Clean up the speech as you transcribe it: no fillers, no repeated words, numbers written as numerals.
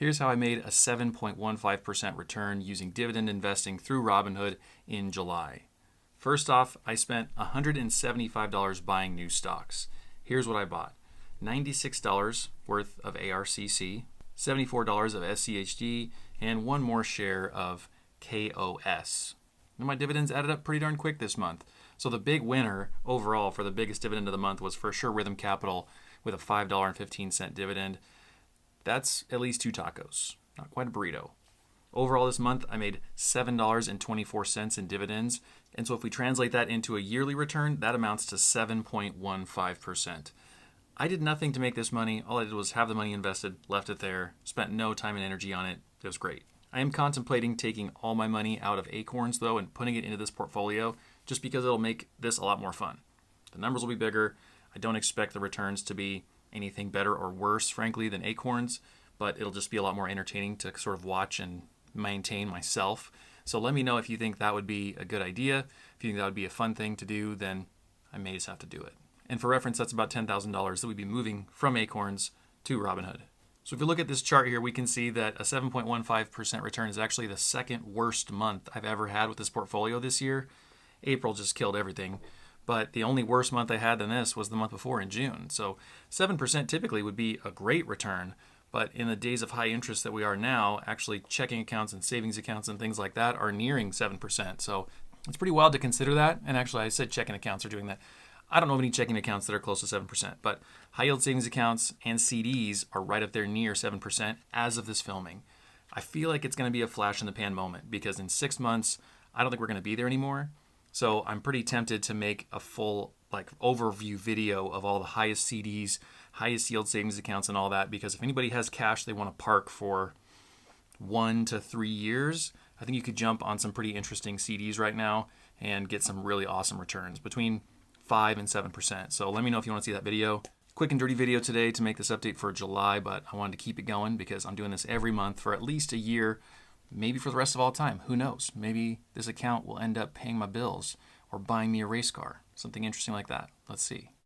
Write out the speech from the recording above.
Here's how I made a 7.15% return using dividend investing through Robinhood in July. First off, I spent $175 buying new stocks. Here's what I bought. $96 worth of ARCC, $74 of SCHD, and one more share of KOS. And my dividends added up pretty darn quick this month. So the big winner overall for the biggest dividend of the month was for sure Rhythm Capital with a $5.15 dividend. That's at least 2 tacos, not quite a burrito. Overall this month, I made $7.24 in dividends. And so if we translate that into a yearly return, that amounts to 7.15%. I did nothing to make this money. All I did was have the money invested, left it there, spent no time and energy on it. It was great. I am contemplating taking all my money out of Acorns, though, and putting it into this portfolio just because it'll make this a lot more fun. The numbers will be bigger. I don't expect the returns to be anything better or worse, frankly, than Acorns, but it'll just be a lot more entertaining to sort of watch and maintain myself. So let me know if you think that would be a good idea. If you think that would be a fun thing to do, then I may just have to do it. And for reference, that's about $10,000 that we'd be moving from Acorns to Robinhood. So if you look at this chart here, we can see that a 7.15% return is actually the second worst month I've ever had with this portfolio this year. April just killed everything. But the only worse month I had than this was the month before in June. So 7% typically would be a great return. But in the days of high interest that we are now, actually checking accounts and savings accounts and things like that are nearing 7%. So it's pretty wild to consider that. And actually, I said checking accounts are doing that. I don't know of any checking accounts that are close to 7%, but high yield savings accounts and CDs are right up there near 7% as of this filming. I feel like it's going to be a flash in the pan moment because in 6 months, I don't think we're going to be there anymore. So I'm pretty tempted to make a full overview video of all the highest CDs, highest yield savings accounts and all that, because if anybody has cash they want to park for 1 to 3 years, I think you could jump on some pretty interesting CDs right now and get some really awesome returns between 5 and 7%. So let me know if you want to see that video. Quick and dirty video today to make this update for July, but I wanted to keep it going because I'm doing this every month for at least a year, maybe for the rest of all time. Who knows? Maybe this account will end up paying my bills or buying me a race car, something interesting like that. Let's see.